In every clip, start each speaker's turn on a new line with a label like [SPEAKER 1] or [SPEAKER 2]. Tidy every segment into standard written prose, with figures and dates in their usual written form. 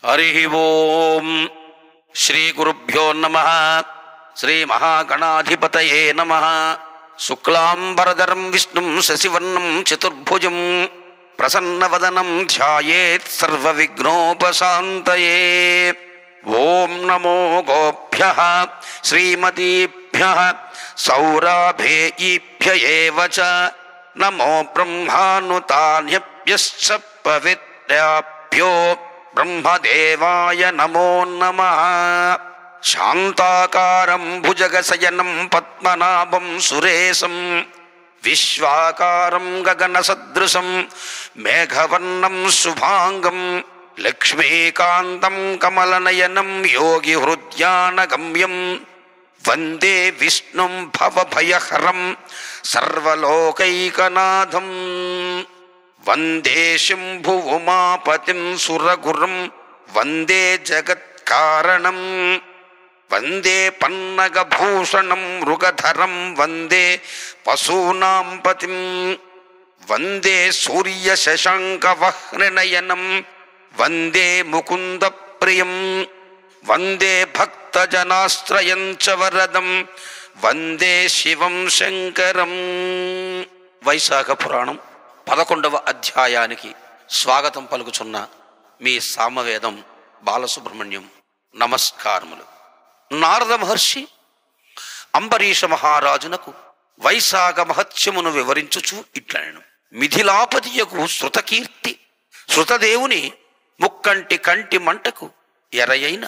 [SPEAKER 1] హరి ఓం. శ్రీ గురుభ్యో నమః. శ్రీ మహాగణాధిపతయే నమః. శుక్లాంబరధరం విష్ణుం శశివర్ణం చతుర్భుజం ప్రసన్నవదనం ధ్యాయేత్ సర్వవిఘ్నోపశాంతయే. ఓం నమో గోభ్యః శ్రీమతీభ్యః సౌరాభేయీభ్య ఏవ చ నమో బ్రహ్మానుతాన్యభ్యశ్చ పవిత్రాభ్యో బ్రహ్మదేవాయ నమో నమః. శాంతాకారం భుజగశయనం పద్మనాభం సురేశం విశ్వాకారం గగనసదృశం మేఘవర్ణం శుభాంగం లక్ష్మీకాంతం కమలనయనం యోగిహృద్యానగమ్యం వందే విష్ణుం భవభయహరం సర్వలోకైకనాథం. వందే శంభు ఉమాపతిం సురగురుం వందే జగత్కారణం వందే పన్నగభూషణం మృగధరం వందే పశూనాం పతిం వందే సూర్యశశాంకవహ్నినయనం వందే ముకుందప్రియం వందే భక్తజనాశ్రయం చ వరదం వందే శివం శంకరం. వైశాఖ పురాణం 11వ అధ్యాయానికి స్వాగతం పలుకుచున్న మీ సామవేదం బాలసుబ్రహ్మణ్యం. నమస్కారములు. నారద మహర్షి అంబరీష మహారాజునకు వైశాఖ మహత్యమును వివరించుచు ఇట్లనెను. మిథిలాపతియకు శృతకీర్తి శృతదేవుని ముక్కంటి కంటి మంటకు ఎరయైన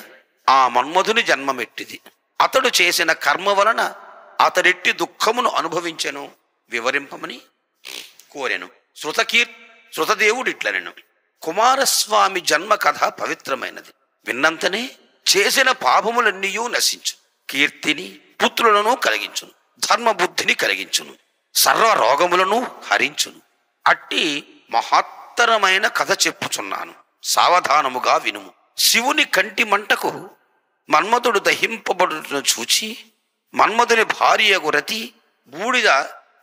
[SPEAKER 1] ఆ మన్మధుని జన్మమెట్టిది. అతడు చేసిన కర్మ వలన అతడెట్టి దుఃఖమును అనుభవించెను వివరింపమని కోరెను. శృతదేవుడు ఇట్లనెను. కుమారస్వామి జన్మ కథ పవిత్రమైనది. విన్నంతనే చేసిన పాపములన్నీయూ నశించు, కీర్తిని పుత్రులను కలిగించును, ధర్మబుద్ధిని కలిగించును, సర్వ రోగములను హరించును. అట్టి మహత్తరమైన కథ చెప్పుచున్నాను, సావధానముగా వినుము. శివుని కంటి మంటకు మన్మధుడు దహింపబడుటను చూచి మన్మధుని భార్యకు రతి బూడిద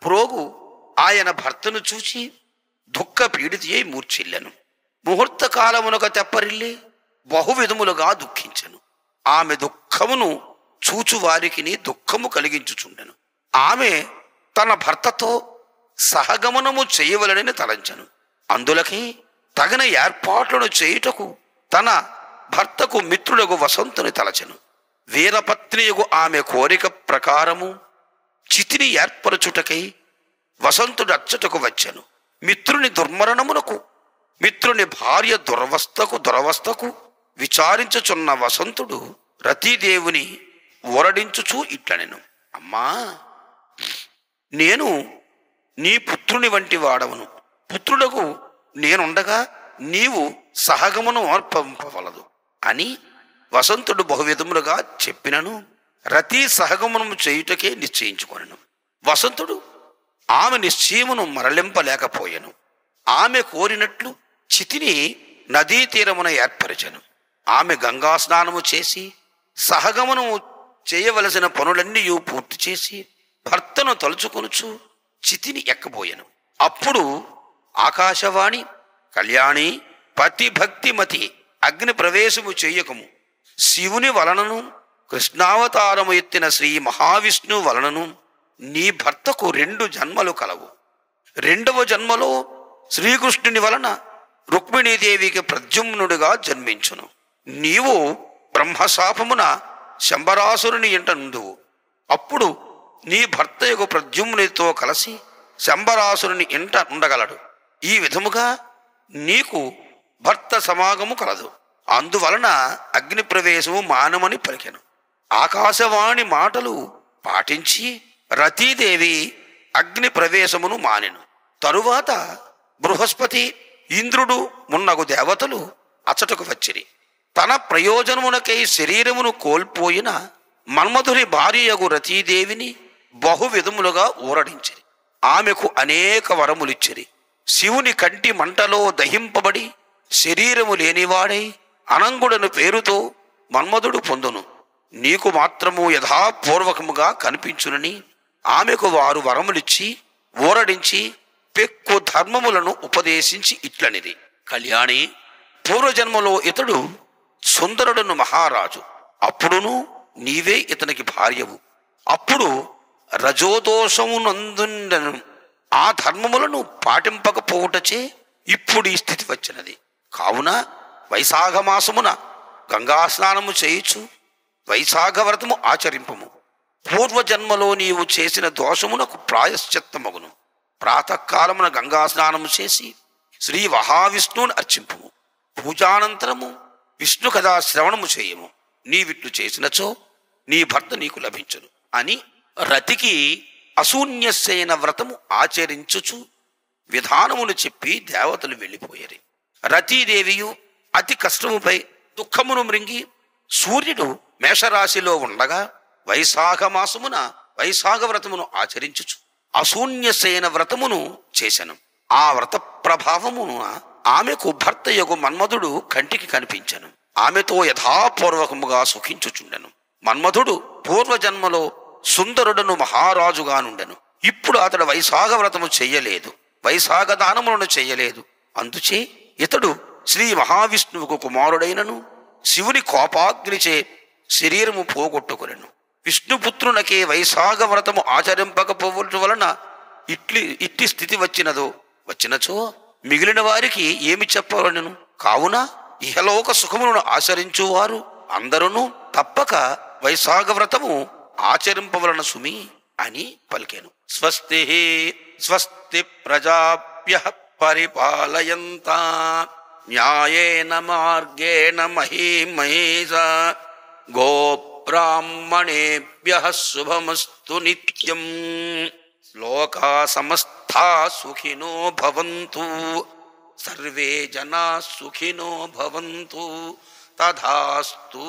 [SPEAKER 1] ప్రోగు ఆయన భర్తను చూచి దుఃఖ పీడితి అయి మూర్ఛిల్లెను. ముహూర్త కాలమునక తెప్పరిల్లి బహువిధములుగా దుఃఖించెను. ఆమె దుఃఖమును చూచువారికి దుఃఖము కలిగించుచుండెను. ఆమె తన భర్తతో సహగమనము చేయవలనని తలంచెను. అందులకి తగిన ఏర్పాట్లను చేయుటకు తన భర్తకు మిత్రులకు వసంతుని తలచెను. వీరపత్నియగు ఆమె కోరిక ప్రకారము చితిని ఏర్పరచుటకై వసంతుడు అచ్చటకు వచ్చెను. మిత్రుని దుర్మరణమునకు మిత్రుని భార్య దురవస్థకు విచారించుచున్న వసంతుడు రతీదేవుని ఓరడించుచూ ఇట్లనెను. అమ్మా, నేను నీ పుత్రుని వంటి వాడవను. పుత్రులకు నేనుండగా నీవు సహగమును అర్పింపవలదు అని వసంతుడు బహువిధములుగా చెప్పినను రతి సహగమనము చేయుటకే నిశ్చయించుకొనెను. వసంతుడు ఆమె నిశ్చయమును మరలింపలేకపోయెను. ఆమె కోరినట్లు చితిని నదీ తీరమున ఏర్పరచెను. ఆమె గంగా స్నానము చేసి సహగమనము చేయవలసిన పనులన్నీ పూర్తి చేసి భర్తను తలుచుకొనుచు చితిని ఎక్కబోయెను. అప్పుడు ఆకాశవాణి, కళ్యాణి పతిభక్తిమతి అగ్ని ప్రవేశము చెయ్యకము, శివుని వలనను కృష్ణావతారము ఎత్తిన శ్రీ మహావిష్ణువు వలనను నీ భర్తకు 2 జన్మలు కలవు. 2వ జన్మలో శ్రీకృష్ణుని వలన రుక్మిణీదేవికి ప్రద్యుమ్నుడిగా జన్మించును. నీవు బ్రహ్మశాపమున శంబరాసురుని ఇంట నుండువు. అప్పుడు నీ భర్త యొక్క ప్రద్యుమ్నునితో కలిసి శంబరాసురుని ఇంట ఉండగలడు. ఈ విధముగా నీకు భర్త సమాగము కలదు. అందువలన అగ్ని ప్రవేశము మానమని పలికెను. ఆకాశవాణి మాటలు పాటించి రతీదేవి అగ్ని ప్రవేశమును మానెను. తరువాత బృహస్పతి, ఇంద్రుడు మున్నగు దేవతలు అచ్చటకు వచ్చిరి. తన ప్రయోజనమునకై శరీరమును కోల్పోయిన మన్మధుని భార్యయగు రతీదేవిని బహువిధములుగా ఊరడించిరి. ఆమెకు అనేక వరములిచ్చిరి. శివుని కంటి మంటలో దహింపబడి శరీరము లేనివాడై అనంగుడను పేరుతో మన్మధుడు పొందును. నీకు మాత్రము యథాపూర్వకముగా కనిపించునని ఆమెకు వారు వరములిచ్చి ఊరడించి పెక్కు ధర్మములను ఉపదేశించి ఇట్లనిది. కళ్యాణి, పూర్వజన్మలో ఇతడు సుందరుడును మహారాజు, అప్పుడును నీవే ఇతనికి భార్యవు. అప్పుడు రజోదోషమునందుండెను. ఆ ధర్మములను పాటింపకపోవుటచే ఇప్పుడు ఈ స్థితి వచ్చినది. కావున వైశాఖ మాసమున గంగా స్నానము చేయుచు వైశాఖ వ్రతము ఆచరింపము. పూర్వజన్మలో నీవు చేసిన దోషమునకు ప్రాయశ్చిత్తమగును. ప్రాతకాలమున గంగా స్నానము చేసి శ్రీ మహావిష్ణువుని అర్చింపుము. పూజానంతరము విష్ణు కథా శ్రవణము చేయము. నీవిట్లు చేసినచో నీ భర్త నీకు లభించును అని రతికి అశూన్యసేన వ్రతము ఆచరించుచు విధానమును చెప్పి దేవతలు వెళ్ళిపోయారు. రతీదేవియు అతి కష్టముపై దుఃఖమును మృంగి సూర్యుడు మేషరాశిలో ఉండగా వైశాఖ మాసమున వైశాఖ వ్రతమును ఆచరించుచు అశూన్యసేన వ్రతమును చేసెను. ఆ వ్రత ప్రభావమున ఆమెకు భర్త యొగు మన్మధుడు కంటికి కనిపించెను. ఆమెతో యథాపూర్వకముగా సుఖించుచుండెను. మన్మధుడు పూర్వజన్మలో సుందరుడను మహారాజుగానుండెను. ఇప్పుడు అతడు వైశాఖ వ్రతము చెయ్యలేదు, వైశాఖ దానములను చెయ్యలేదు. అందుచే ఇతడు శ్రీ మహావిష్ణువుకు కుమారుడైనను శివుని కోపాగ్నిచే శరీరము పోగొట్టుకొనెను. విష్ణుపుత్రునకే వైశాఖ వ్రతము ఆచరింపకపోవటం వలన ఇట్టి స్థితి వచ్చినచో మిగిలిన వారికి ఏమి చెప్పవలెను? కావున ఇహలోక సుఖములను ఆచరించువారు అందరూ తప్పక వైశాఖ వ్రతము ఆచరింపవలన సుమి అని పలికెను. స్వస్తి స్వస్తి ప్రజాభ్యః పరిపాలయంతా న్యాయేన మార్గేణ మహీం మహేషా గోబ్రాహ్మణేభ్యః శుభమస్తు నిత్యం. లోకా సమస్తా సుఖినో భవంతు, సర్వే జనా సుఖినో భవంతు. తథాస్తు.